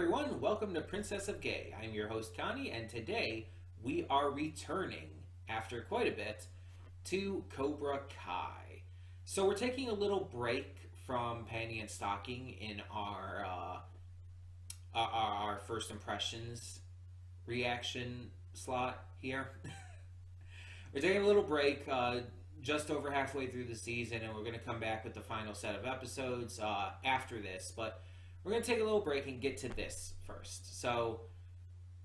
everyone, welcome to Princess of Gay. I'm your host Connie, and today we are returning, after quite a bit, to Cobra Kai. So we're taking a little break from Panty and Stocking in our first impressions reaction slot here. We're taking a little break, just over halfway through the season, and we're going to come back with the final set of episodes after this, but we're going to take a little break and get to this first. So,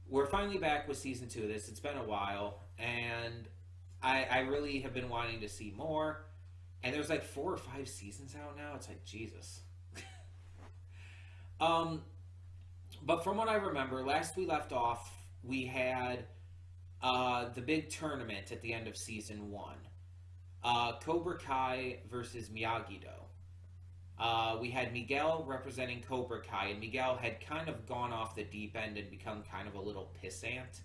we're finally back with season 2 of this. It's been a while, and I really have been wanting to see more. And there's like 4 or 5 seasons out now. It's like, Jesus. But from what I remember, last we left off, we had the big tournament at the end of season 1. Cobra Kai versus Miyagi-Do. We had Miguel representing Cobra Kai, and Miguel had kind of gone off the deep end and become kind of a little pissant.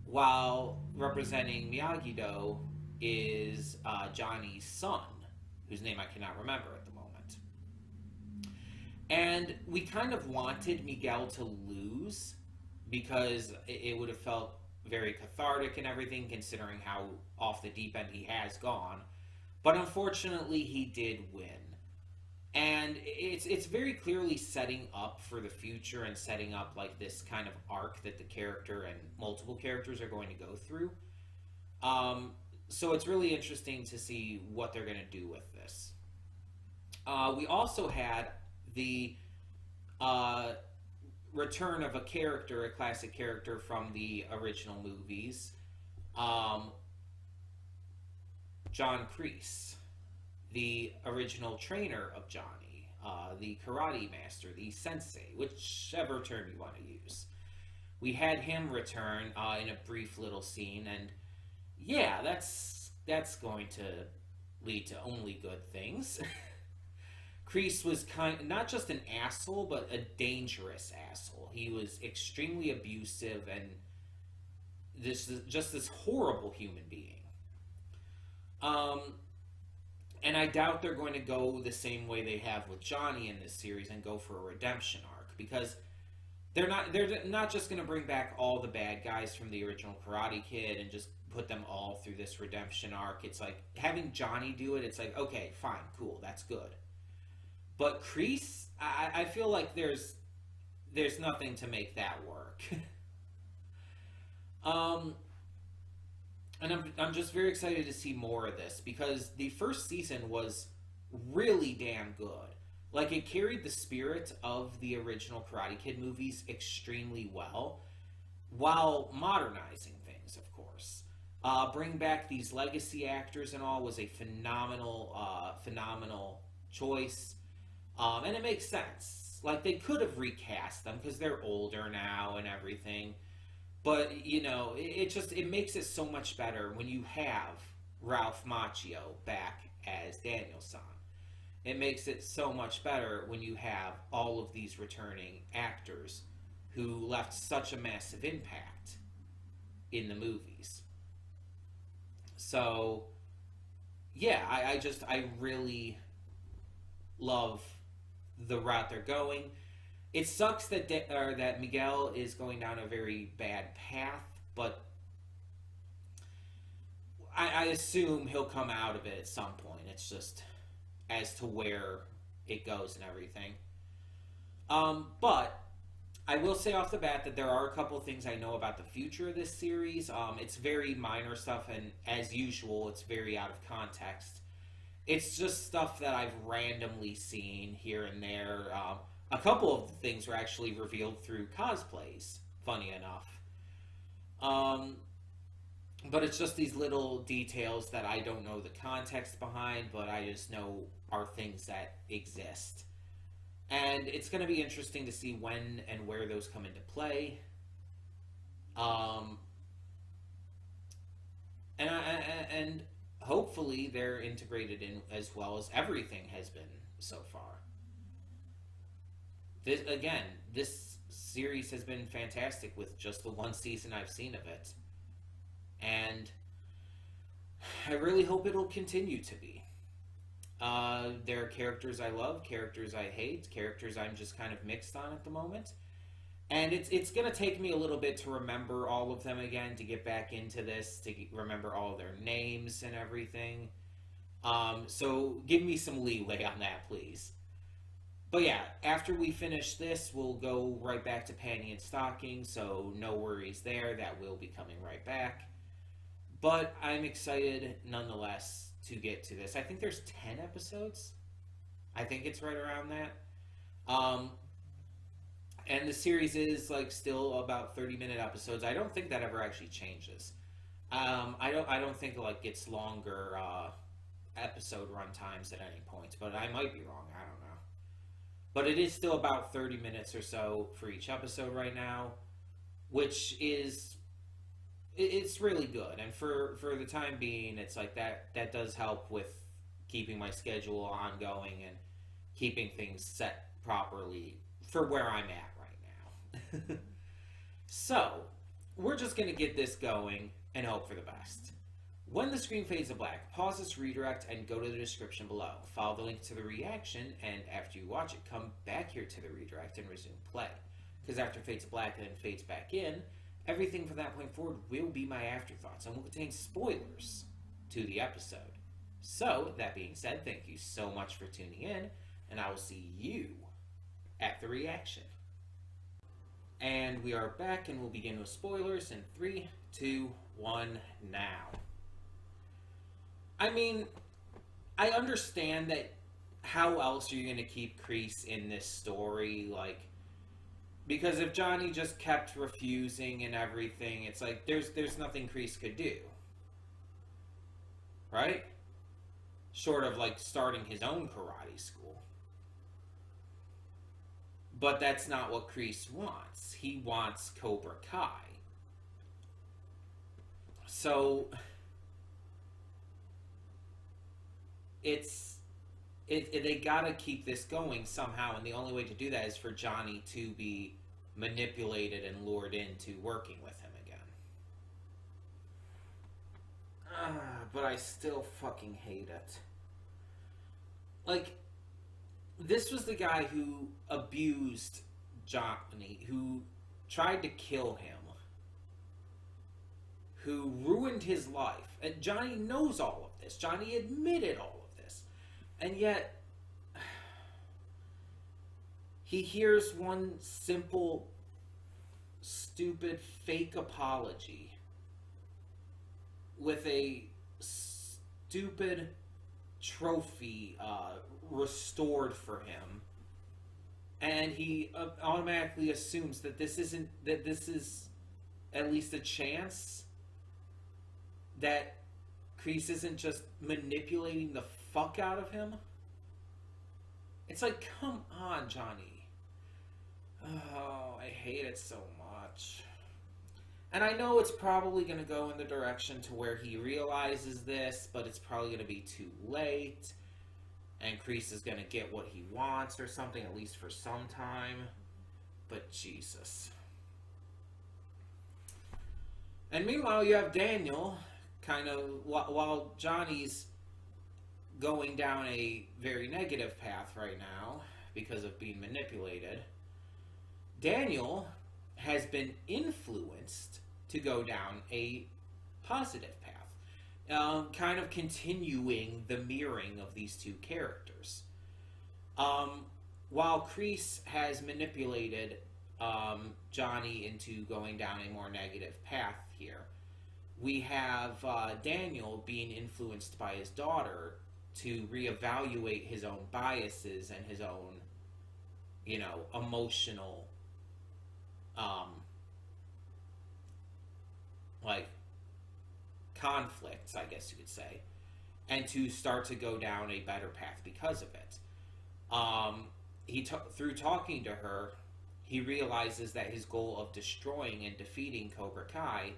While representing Miyagi-Do is Johnny's son, whose name I cannot remember at the moment. And we kind of wanted Miguel to lose because it would have felt very cathartic and everything, considering how off the deep end he has gone. But unfortunately, he did win. And it's very clearly setting up for the future and setting up like this kind of arc that the character and multiple characters are going to go through. So it's really interesting to see what they're going to do with this. We also had the return of a character, a classic character from the original movies, John Kreese, the original trainer of Johnny, the karate master, the sensei, whichever term you want to use. We had him return in a brief little scene, and yeah, that's going to lead to only good things. Kreese was not just an asshole, but a dangerous asshole. He was extremely abusive and this horrible human being. And I doubt they're going to go the same way they have with Johnny in this series and go for a redemption arc, because they're not just going to bring back all the bad guys from the original Karate Kid and just put them all through this redemption arc. It's like having Johnny do it. It's like, okay, fine, cool, that's good. But Kreese, I feel like there's nothing to make that work. And I'm just very excited to see more of this, because the first season was really damn good. Like, it carried the spirit of the original Karate Kid movies extremely well, while modernizing things, of course. Bring back these legacy actors and all was a phenomenal choice. And it makes sense. Like, they could have recast them because they're older now and everything. But, you know, it makes it so much better when you have Ralph Macchio back as Daniel-san. It makes it so much better when you have all of these returning actors who left such a massive impact in the movies. So, yeah, I really love the route they're going. It sucks that that Miguel is going down a very bad path, but I assume he'll come out of it at some point. It's just as to where it goes and everything. But I will say off the bat that there are a couple of things I know about the future of this series. It's very minor stuff, and as usual, it's very out of context. It's just stuff that I've randomly seen here and there. A couple of the things were actually revealed through cosplays, funny enough. But it's just these little details that I don't know the context behind, but I just know are things that exist. And it's going to be interesting to see when and where those come into play. And hopefully they're integrated in as well as everything has been so far. This series has been fantastic with just the one season I've seen of it. And I really hope it'll continue to be. There are characters I love, characters I hate, characters I'm just kind of mixed on at the moment. And it's gonna take me a little bit to remember all of them again, to get back into this, to remember all of their names and everything. So give me some leeway on that, please. But yeah, after we finish this, we'll go right back to Panty and Stocking, so no worries there. That will be coming right back. But I'm excited nonetheless to get to this. I think there's 10 episodes. I think it's right around that. Um, and the series is like still about 30-minute episodes. I don't think that ever actually changes. I don't think it like gets longer episode run times at any point, but I might be wrong. I don't know. But it is still about 30 minutes or so for each episode right now, which is it's really good. And for the time being, it's like that does help with keeping my schedule ongoing and keeping things set properly for where I'm at right now. So, we're just going to get this going and hope for the best. When the screen fades to black, pause this redirect and go to the description below. Follow the link to the reaction, and after you watch it, come back here to the redirect and resume play. Because after it fades to black and then fades back in, everything from that point forward will be my afterthoughts and will contain spoilers to the episode. So, that being said, thank you so much for tuning in, and I will see you at the reaction. And we are back, and we'll begin with spoilers in 3, 2, 1, now. I mean, I understand that how else are you going to keep Kreese in this story? Like, because if Johnny just kept refusing and everything, it's like there's nothing Kreese could do. Right? Short of like starting his own karate school. But that's not what Kreese wants. He wants Cobra Kai. So they gotta keep this going somehow, and the only way to do that is for Johnny to be manipulated and lured into working with him again. But I still fucking hate it. Like, this was the guy who abused Johnny, who tried to kill him, who ruined his life. And Johnny knows all of this. Johnny admitted all of this. And yet, he hears one simple, stupid, fake apology with a stupid trophy restored for him, and he automatically assumes that this is at least a chance that Kreese isn't just manipulating the fuck out of him. It's like, come on, Johnny. Oh, I hate it so much. And I know it's probably going to go in the direction to where he realizes this, but it's probably going to be too late. And Kreese is going to get what he wants or something, at least for some time. But Jesus. And meanwhile, you have Daniel, kind of, while Johnny's going down a very negative path right now because of being manipulated, Daniel has been influenced to go down a positive path, kind of continuing the mirroring of these two characters. While Kreese has manipulated Johnny into going down a more negative path here, we have Daniel being influenced by his daughter to reevaluate his own biases and his own, emotional like conflicts, I guess you could say, and to start to go down a better path because of it. Through talking to her, he realizes that his goal of destroying and defeating Cobra Kai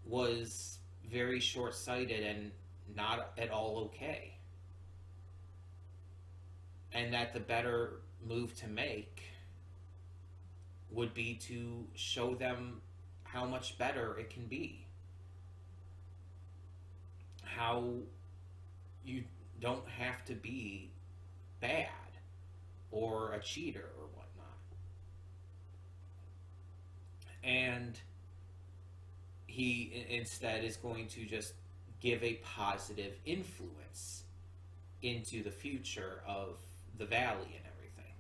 was very short-sighted and not at all okay. And that the better move to make would be to show them how much better it can be. How you don't have to be bad or a cheater or whatnot. And he instead is going to just give a positive influence into the future of the valley and everything.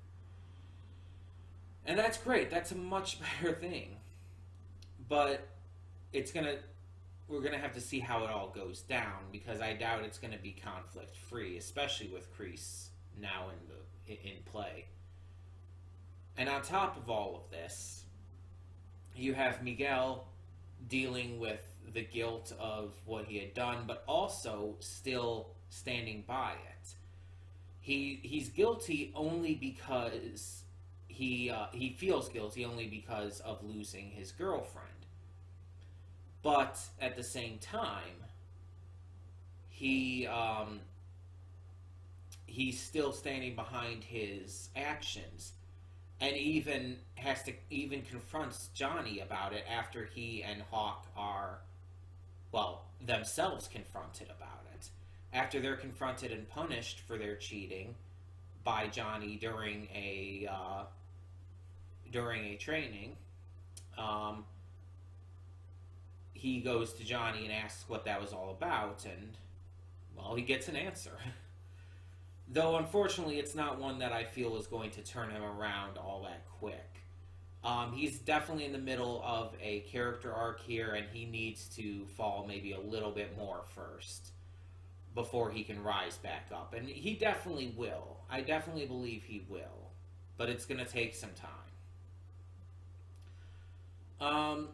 And that's great. That's a much better thing. But it's going to we're going to have to see how it all goes down, because I doubt it's going to be conflict free, especially with Kreese now in play. And on top of all of this, you have Miguel dealing with the guilt of what he had done, but also still standing by it. He's guilty only because he feels guilty only because of losing his girlfriend. But at the same time, he's still standing behind his actions, and even confronts Johnny about it after he and Hawk are, well, themselves confronted about it. After they're confronted and punished for their cheating by Johnny during a training, he goes to Johnny and asks what that was all about, and, well, he gets an answer. Though, unfortunately, it's not one that I feel is going to turn him around all that quick. He's definitely in the middle of a character arc here, and he needs to fall maybe a little bit more first before he can rise back up. And he definitely will. I definitely believe he will. But it's going to take some time.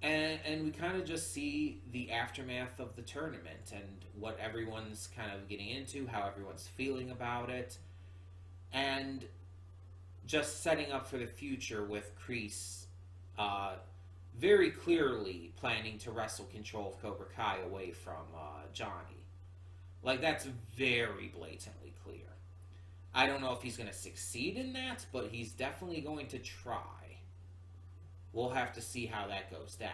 And we kind of just see the aftermath of the tournament and what everyone's kind of getting into, how everyone's feeling about it, and just setting up for the future with Kreese very clearly planning to wrestle control of Cobra Kai away from Johnny. Like, that's very blatantly clear. I don't know if he's going to succeed in that, but he's definitely going to try. We'll have to see how that goes down.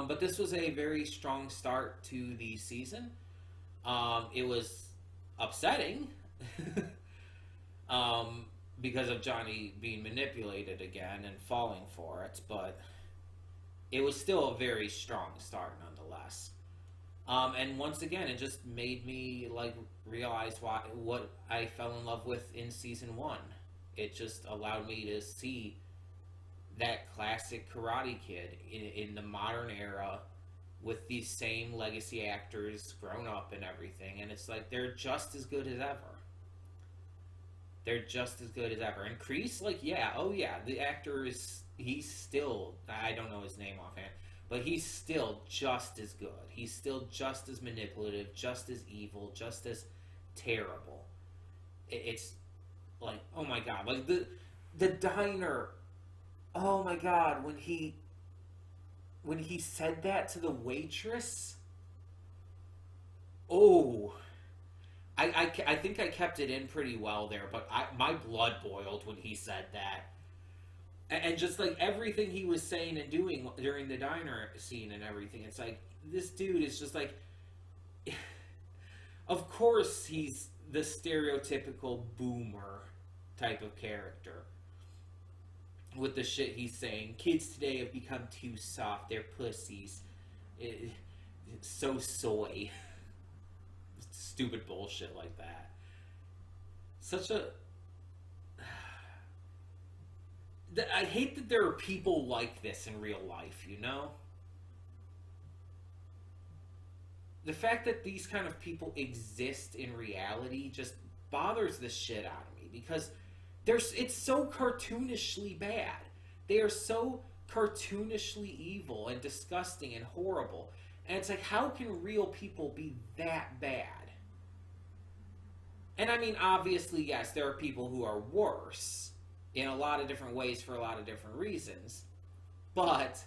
But this was a very strong start to the season. It was upsetting because of Johnny being manipulated again and falling for it, but it was still a very strong start nonetheless. And once again, it just made me realize what I fell in love with in season 1. It just allowed me to see that classic Karate Kid in the modern era with these same legacy actors grown up and everything, and it's like they're just as good as ever. They're just as good as ever. And Kreese, the actor he's still, I don't know his name offhand, but he's still just as good. He's still just as manipulative, just as evil, just as terrible. It's like, oh my god, like the diner. Oh my god, when he said that to the waitress, oh, I think I kept it in pretty well there, but my blood boiled when he said that. And just like everything he was saying and doing during the diner scene and everything, it's like, this dude is just like, of course he's the stereotypical boomer type of character. With the shit he's saying. Kids today have become too soft. They're pussies. It's so soy. Stupid bullshit like that. Such a... I hate that there are people like this in real life, you know? The fact that these kind of people exist in reality just bothers the shit out of me, because it's so cartoonishly bad. They are so cartoonishly evil and disgusting and horrible. And it's like, how can real people be that bad? And I mean, obviously, yes, there are people who are worse in a lot of different ways for a lot of different reasons. But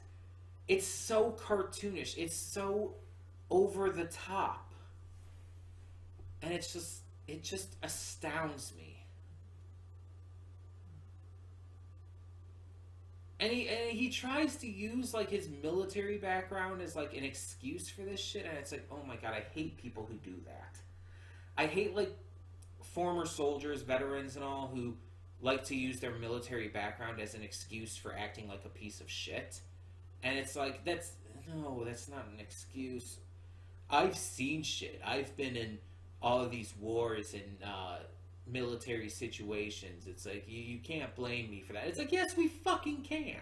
it's so cartoonish. It's so over the top. And it just astounds me. And he tries to use his military background as an excuse for this shit, and it's like, oh my god, I hate people who do that. I hate former soldiers, veterans and all, who like to use their military background as an excuse for acting like a piece of shit. And it's like, that's not an excuse. I've seen shit. I've been in all of these wars and military situations. It's like, you can't blame me for that. It's like, yes, we fucking can.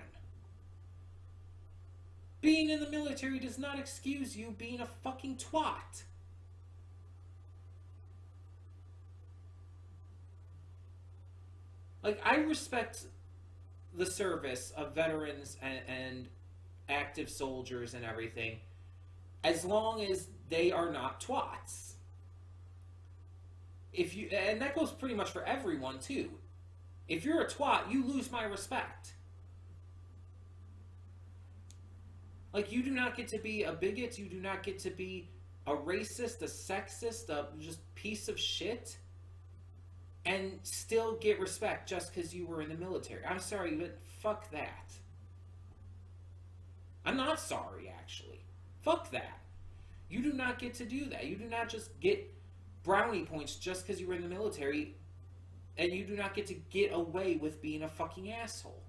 Being in the military does not excuse you being a fucking twat. Like, I respect the service of veterans and active soldiers and everything, as long as they are not twats. And that goes pretty much for everyone too. If you're a twat, you lose my respect. Like, you do not get to be a bigot, you do not get to be a racist, a sexist, a just piece of shit, and still get respect just because you were in the military. I'm sorry, but fuck that. I'm not sorry, actually. Fuck that. You do not get to do that. You do not just get brownie points just because you were in the military, and you do not get to get away with being a fucking asshole.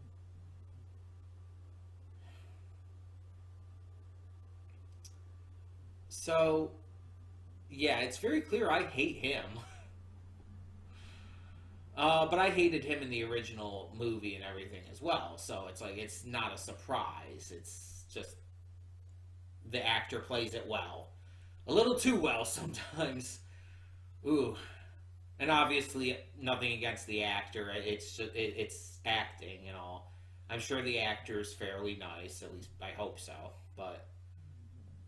So, yeah, it's very clear I hate him. But I hated him in the original movie and everything as well. So it's like, it's not a surprise. It's just the actor plays it well. A little too well sometimes. Ooh. And obviously, nothing against the actor. It's just, it's acting and all. I'm sure the actor's fairly nice. At least I hope so. But,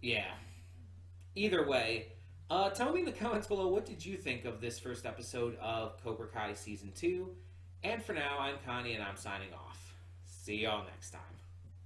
yeah. Either way, tell me in the comments below, what did you think of this first episode of Cobra Kai Season 2? And for now, I'm Connie, and I'm signing off. See y'all next time.